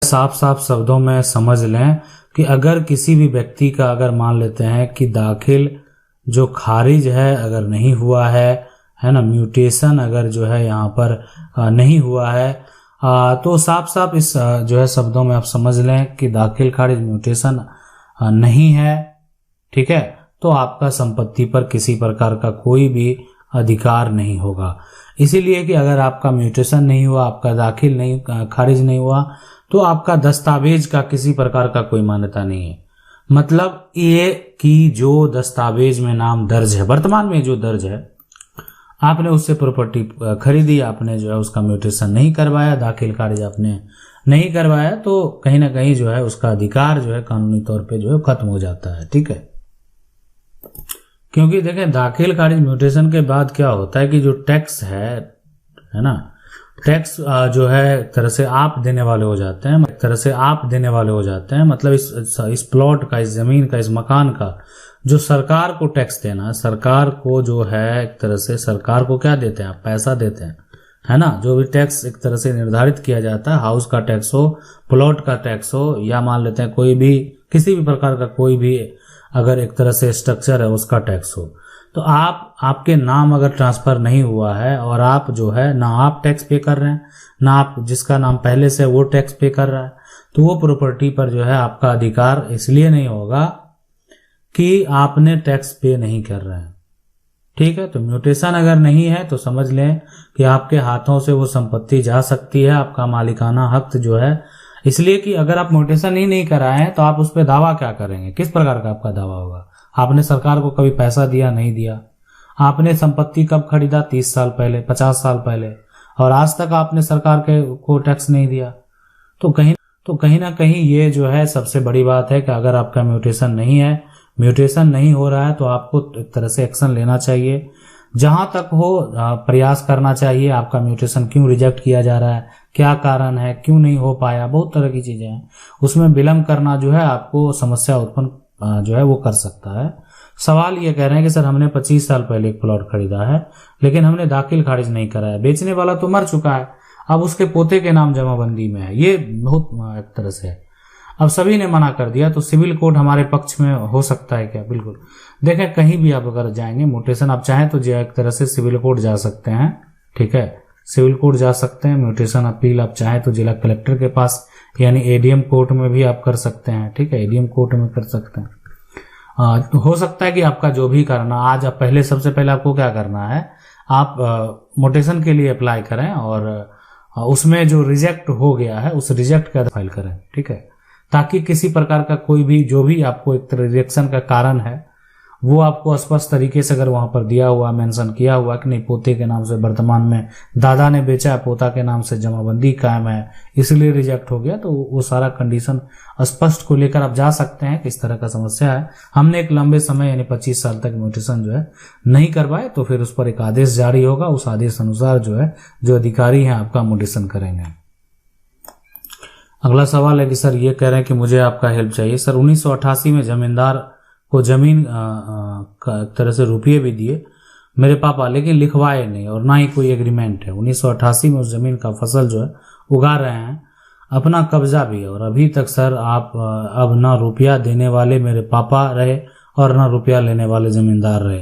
साफ साफ शब्दों में समझ लें कि अगर किसी भी व्यक्ति का अगर मान लेते हैं कि दाखिल जो खारिज है अगर नहीं हुआ है ना, म्यूटेशन अगर जो है यहाँ पर नहीं हुआ है, तो साफ साफ इस जो है शब्दों में आप समझ लें कि दाखिल खारिज म्यूटेशन नहीं है, ठीक है, तो आपका संपत्ति पर किसी प्रकार का कोई भी अधिकार नहीं होगा। इसीलिए कि अगर आपका म्यूटेशन नहीं हुआ, आपका दाखिल नहीं खारिज नहीं हुआ, तो आपका दस्तावेज का किसी प्रकार का कोई मान्यता नहीं है। मतलब ये कि जो दस्तावेज में नाम दर्ज है, वर्तमान में जो दर्ज है, आपने उससे प्रॉपर्टी खरीदी, आपने जो है उसका म्यूटेशन नहीं करवाया, दाखिल खारिज आपने नहीं करवाया, तो कहीं ना कहीं जो है उसका अधिकार जो है कानूनी तौर पे जो है खत्म हो जाता है, ठीक है। क्योंकि देखें दाखिल खारिज म्यूटेशन के बाद क्या होता है कि जो टैक्स है ना, टैक्स जो है एक तरह से आप देने वाले हो जाते हैं, एक तरह से आप देने वाले हो जाते हैं। मतलब इस प्लॉट का, इस जमीन का, इस मकान का जो सरकार को टैक्स देना है, सरकार को जो है एक तरह से सरकार को क्या देते हैं आप, पैसा देते हैं, है ना। जो भी टैक्स एक तरह से निर्धारित किया जाता है, हाउस का टैक्स हो, प्लॉट का टैक्स हो, या मान लेते हैं कोई भी किसी भी प्रकार का कोई भी अगर एक तरह से स्ट्रक्चर है उसका टैक्स हो, तो आपके नाम अगर ट्रांसफर नहीं हुआ है और आप जो है ना आप टैक्स पे कर रहे हैं, ना आप जिसका नाम पहले से वो टैक्स पे कर रहा है, तो वो प्रॉपर्टी पर जो है आपका अधिकार इसलिए नहीं होगा कि आपने टैक्स पे नहीं कर रहे हैं, ठीक है। तो म्यूटेशन अगर नहीं है तो समझ लें कि आपके हाथों से वो संपत्ति जा सकती है, आपका मालिकाना हक जो है। इसलिए कि अगर आप म्यूटेशन ही नहीं कराए हैं तो आप उस पर दावा क्या करेंगे, किस प्रकार का आपका दावा होगा। आपने सरकार को कभी पैसा दिया, नहीं दिया, आपने संपत्ति कब खरीदा, 30 साल पहले, 50 साल पहले, और आज तक आपने सरकार को टैक्स नहीं दिया, तो कहीं ना कहीं ये जो है सबसे बड़ी बात है कि अगर आपका म्यूटेशन नहीं हो रहा है तो आपको एक तरह से एक्शन लेना चाहिए, जहां तक हो प्रयास करना चाहिए। आपका म्यूटेशन क्यों रिजेक्ट किया जा रहा है, क्या कारण है, क्यों नहीं हो पाया, बहुत तरह की चीजें हैं, उसमें विलंब करना जो है आपको समस्या उत्पन्न जो है वो कर सकता है। सवाल ये कह रहे हैं कि सर हमने 25 साल पहले एक प्लॉट खरीदा है लेकिन हमने दाखिल खारिज नहीं कराया, बेचने वाला तो मर चुका है, अब उसके पोते के नाम जमाबंदी में है, ये बहुत एक तरह से है। अब सभी ने मना कर दिया तो सिविल कोर्ट हमारे पक्ष में हो सकता है क्या? बिल्कुल। देखें कहीं भी आप अगर जाएंगे म्यूटेशन, आप चाहें तो एक तरह से सिविल कोर्ट जा सकते हैं, ठीक है, सिविल कोर्ट जा सकते हैं। म्यूटेशन अपील आप चाहें तो जिला कलेक्टर के पास यानी एडीएम कोर्ट में भी आप कर सकते हैं, ठीक है, एडीएम कोर्ट में कर सकते हैं। हो सकता है कि आपका जो भी करना, आज आप सबसे पहले आपको क्या करना है, आप म्यूटेशन के लिए अप्लाई करें और उसमें जो रिजेक्ट हो गया है उस रिजेक्ट का फाइल करें, ठीक है, ताकि किसी प्रकार का कोई भी जो भी आपको एक तरह रिजेक्शन का कारण है वो आपको स्पष्ट तरीके से अगर वहां पर दिया हुआ, मेंशन किया हुआ कि नहीं पोते के नाम से वर्तमान में दादा ने बेचा है, पोता के नाम से जमाबंदी कायम है इसलिए रिजेक्ट हो गया, तो वो सारा कंडीशन स्पष्ट को लेकर आप जा सकते हैं कि इस तरह का समस्या है, हमने एक लंबे समय यानी 25 साल तक म्यूटेशन जो है नहीं करवाए, तो फिर उस पर एक आदेश जारी होगा, उस आदेश अनुसार जो है जो अधिकारी हैं आपका म्यूटेशन करेंगे। अगला सवाल है कि सर ये कह रहे हैं कि मुझे आपका हेल्प चाहिए। सर 1988 में जमींदार को जमीन का तरह से रुपये भी दिए मेरे पापा, लेकिन लिखवाए नहीं और ना ही कोई एग्रीमेंट है। 1988 में उस जमीन का फसल जो है उगा रहे हैं, अपना कब्जा भी है, और अभी तक सर आप अब ना रुपया देने वाले मेरे पापा रहे और ना रुपया लेने वाले जमींदार रहे,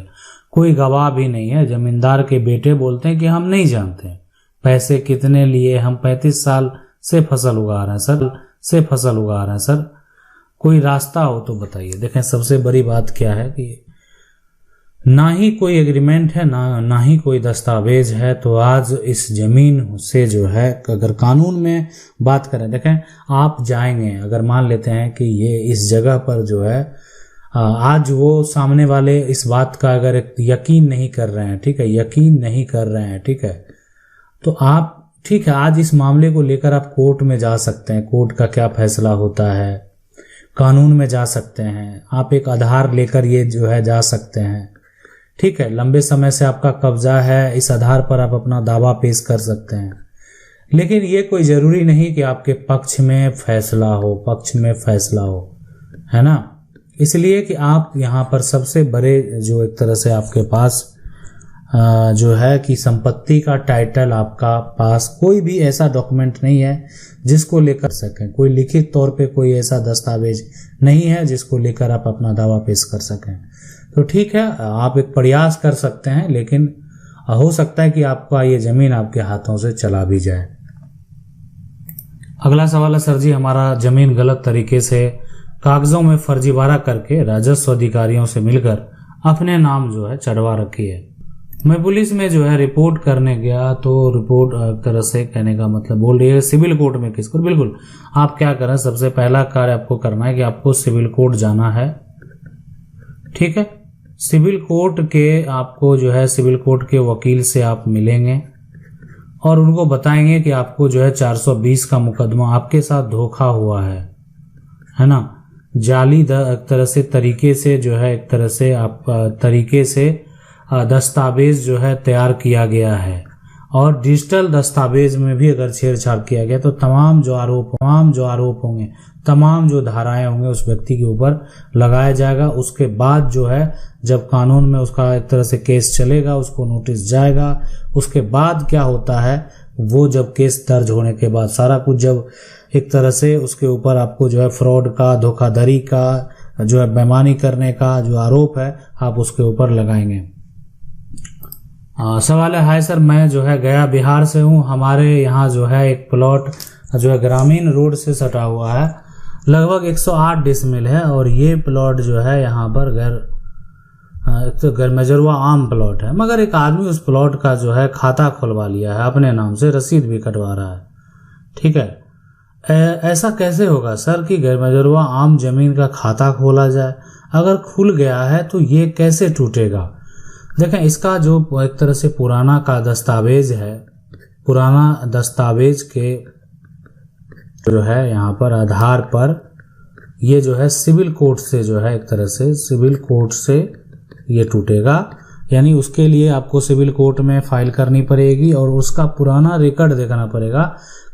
कोई गवाह भी नहीं है। जमींदार के बेटे बोलते हैं कि हम नहीं जानते पैसे कितने लिए, हम 35 साल से फसल उगा रहे हैं सर, कोई रास्ता हो तो बताइए। देखें सबसे बड़ी बात क्या है कि ना ही कोई एग्रीमेंट है, ना ही कोई दस्तावेज है, तो आज इस जमीन से जो है अगर कानून में बात करें, देखें आप जाएंगे अगर मान लेते हैं कि ये इस जगह पर जो है आज वो सामने वाले इस बात का अगर यकीन नहीं कर रहे हैं, ठीक है, तो आप ठीक है आज इस मामले को लेकर आप कोर्ट में जा सकते हैं, कोर्ट का क्या फैसला होता है, कानून में जा सकते हैं, आप एक आधार लेकर ये जो है जा सकते हैं, ठीक है, लंबे समय से आपका कब्जा है, इस आधार पर आप अपना दावा पेश कर सकते हैं। लेकिन ये कोई जरूरी नहीं कि आपके पक्ष में फैसला हो, है ना। इसलिए कि आप यहाँ पर सबसे बड़े जो एक तरह से आपके पास जो है कि संपत्ति का टाइटल आपका पास कोई भी ऐसा डॉक्यूमेंट नहीं है जिसको लेकर सकें, कोई लिखित तौर पे कोई ऐसा दस्तावेज नहीं है जिसको लेकर आप अपना दावा पेश कर सकें, तो ठीक है, आप एक प्रयास कर सकते हैं, लेकिन हो सकता है कि आपका ये जमीन आपके हाथों से चला भी जाए। अगला सवाल है, सर जी हमारा जमीन गलत तरीके से कागजों में फर्जीवाड़ा करके राजस्व अधिकारियों से मिलकर अपने नाम जो है चढ़वा रखी है। मैं पुलिस में जो है रिपोर्ट करने गया तो रिपोर्ट तरह से कहने का मतलब बोल रही है सिविल कोर्ट में किसको। बिल्कुल, आप क्या करें, सबसे पहला कार्य आपको करना है कि आपको सिविल कोर्ट जाना है। ठीक है, सिविल कोर्ट के आपको जो है सिविल कोर्ट के वकील से आप मिलेंगे और उनको बताएंगे कि आपको जो है 420 का मुकदमा आपके साथ धोखा हुआ है ना, जाली एक तरह से तरीके से जो है एक तरह से आप तरीके से दस्तावेज जो है तैयार किया गया है और डिजिटल दस्तावेज में भी अगर छेड़छाड़ किया गया तो तमाम जो आरोप होंगे, तमाम जो धाराएं होंगे उस व्यक्ति के ऊपर लगाया जाएगा। उसके बाद जो है जब कानून में उसका एक तरह से केस चलेगा, उसको नोटिस जाएगा, उसके बाद क्या होता है वो जब केस दर्ज होने के बाद सारा कुछ जब एक तरह से उसके ऊपर आपको जो है फ्रॉड का, धोखाधड़ी का, जो है बेईमानी करने का जो आरोप है आप उसके ऊपर लगाएंगे। सवाल है, हाय सर मैं जो है गया बिहार से हूँ, हमारे यहाँ जो है एक प्लॉट जो है ग्रामीण रोड से सटा हुआ है, लगभग 108 डिसमिल है और ये प्लॉट जो है यहाँ पर गरमेजरुआ आम प्लॉट है, मगर एक आदमी उस प्लॉट का जो है खाता खुलवा लिया है अपने नाम से, रसीद भी कटवा रहा है। ठीक है, ऐसा कैसे होगा सर कि गरमेजरुआ आम जमीन का खाता खोला जाए? अगर खुल गया है तो ये कैसे टूटेगा? देखें, इसका जो एक तरह से पुराना का दस्तावेज है, पुराना दस्तावेज के जो है यहाँ पर आधार पर ये जो है सिविल कोर्ट से जो है एक तरह से सिविल कोर्ट से ये टूटेगा, यानी उसके लिए आपको सिविल कोर्ट में फाइल करनी पड़ेगी और उसका पुराना रिकॉर्ड देखना पड़ेगा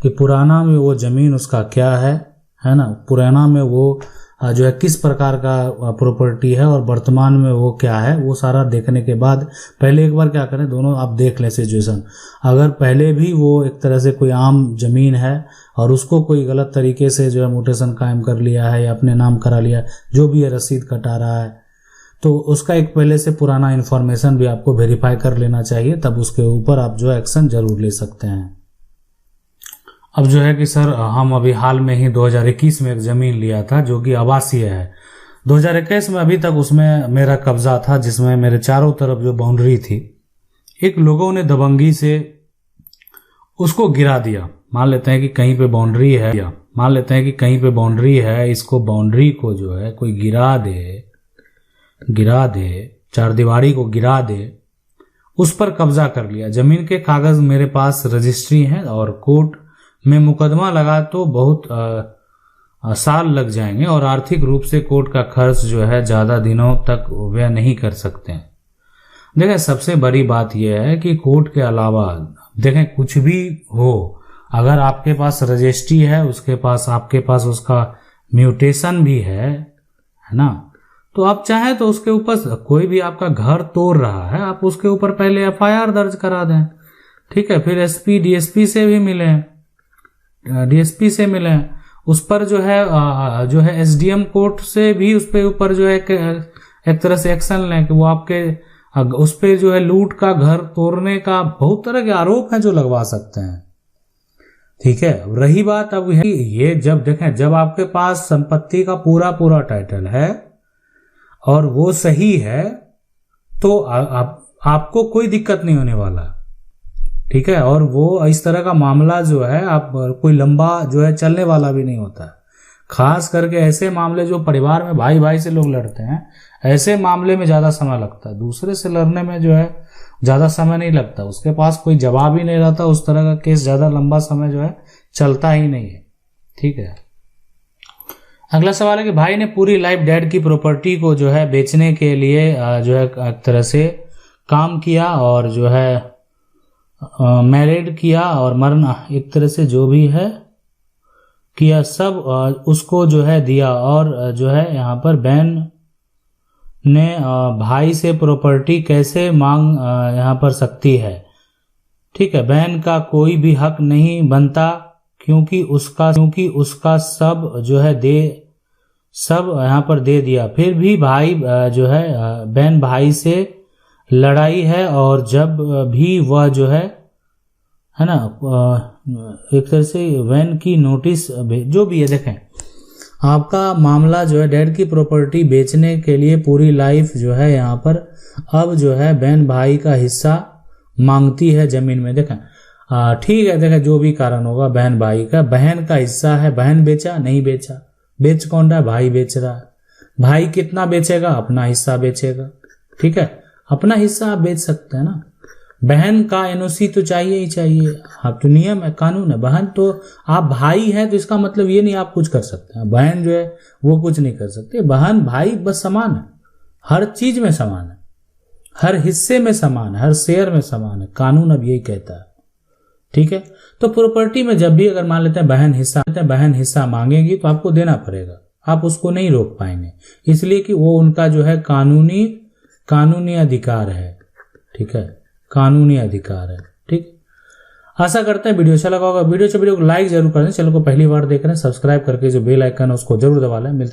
कि पुराना में वो जमीन उसका क्या है ना, पुराना में वो जो है किस प्रकार का प्रॉपर्टी है और वर्तमान में वो क्या है, वो सारा देखने के बाद पहले एक बार क्या करें, दोनों आप देख लें सिचुएशन। अगर पहले भी वो एक तरह से कोई आम जमीन है और उसको कोई गलत तरीके से जो है म्यूटेशन कायम कर लिया है या अपने नाम करा लिया, जो भी है रसीद कटा रहा है, तो उसका एक पहले से पुराना इन्फॉर्मेशन भी आपको वेरीफाई कर लेना चाहिए, तब उसके ऊपर आप जो एक्शन जरूर ले सकते हैं। अब जो है कि सर हम अभी हाल में ही 2021 में एक जमीन लिया था जो कि आवासीय है। 2021 में अभी तक उसमें मेरा कब्जा था, जिसमें मेरे चारों तरफ जो बाउंड्री थी, एक लोगों ने दबंगी से उसको गिरा दिया। मान लेते हैं कि कहीं पे बाउंड्री है, इसको बाउंड्री को जो है कोई गिरा दे, चारदीवारी को गिरा दे, उस पर कब्जा कर लिया। जमीन के कागज मेरे पास रजिस्ट्री हैं और कोर्ट में मुकदमा लगा तो बहुत साल लग जाएंगे और आर्थिक रूप से कोर्ट का खर्च जो है ज्यादा दिनों तक व्यय नहीं कर सकते हैं। देखें, सबसे बड़ी बात यह है कि कोर्ट के अलावा देखें कुछ भी हो, अगर आपके पास रजिस्ट्री है, उसके पास आपके पास उसका म्यूटेशन भी है ना, तो आप चाहे तो उसके ऊपर कोई भी आपका घर तोड़ रहा है, आप उसके ऊपर पहले FIR दर्ज करा दें। ठीक है, फिर SP DSP से भी मिलें, उस पर जो है SDM कोर्ट से भी उस पे ऊपर जो है एक तरह से एक्शन लें कि वो आपके उस पे जो है लूट का, घर तोड़ने का, बहुत तरह के आरोप हैं जो लगवा सकते हैं। ठीक है, रही बात अब ये जब देखें, जब आपके पास संपत्ति का पूरा टाइटल है और वो सही है तो आपको कोई दिक्कत नहीं होने वाला। ठीक है, और वो इस तरह का मामला जो है आप कोई लंबा जो है चलने वाला भी नहीं होता है। खास करके ऐसे मामले जो परिवार में भाई से लोग लड़ते हैं, ऐसे मामले में ज्यादा समय लगता है। दूसरे से लड़ने में जो है ज्यादा समय नहीं लगता, उसके पास कोई जवाब ही नहीं रहता, उस तरह का केस ज्यादा लंबा समय जो है चलता ही नहीं है। ठीक है, अगला सवाल है कि भाई ने पूरी लाइफ डैड की प्रॉपर्टी को जो है बेचने के लिए जो है एक तरह से काम किया और जो है मैरिड किया और मरना एक तरह से जो भी है किया, सब उसको जो है दिया और जो है यहाँ पर बैन ने भाई से प्रॉपर्टी कैसे मांग यहाँ पर सकती है। ठीक है, बहन का कोई भी हक नहीं बनता क्योंकि उसका सब जो है सब यहाँ पर दे दिया, फिर भी भाई जो है बहन भाई से लड़ाई है, और जब भी वह जो है ना एक तरह से वैन की नोटिस जो भी है। देखें, आपका मामला जो है डैड की प्रॉपर्टी बेचने के लिए पूरी लाइफ जो है यहाँ पर अब जो है बहन भाई का हिस्सा मांगती है जमीन में। देखें ठीक है, देखें जो भी कारण होगा बहन भाई का, बहन का हिस्सा है, बहन बेचा नहीं बेचा, बेच कौन रहा है, भाई बेच रहा है। भाई कितना बेचेगा, अपना हिस्सा बेचेगा। ठीक है, अपना हिस्सा आप बेच सकते हैं ना। बहन का एनओसी तो चाहिए ही चाहिए, आप तो नियम है, कानून है। बहन तो आप भाई है तो इसका मतलब ये नहीं आप कुछ कर सकते हैं, बहन जो है वो कुछ नहीं कर सकते। बहन भाई बस समान है, हर चीज में समान है, हर हिस्से में समान है, हर शेयर में समान है, कानून अब यही कहता है। ठीक है, तो प्रॉपर्टी में जब भी अगर मान लेते हैं बहन हिस्सा मांगेगी तो आपको देना पड़ेगा, आप उसको नहीं रोक पाएंगे, इसलिए कि वो उनका जो है कानूनी अधिकार है। ठीक है, कानूनी अधिकार है। ठीक, आशा करते हैं वीडियो अच्छा लगा होगा। वीडियो को लाइक जरूर करें, चैनल को पहली बार देख रहे हैं सब्सक्राइब करके जो बेल आइकन है उसको जरूर दबा लें। मिलते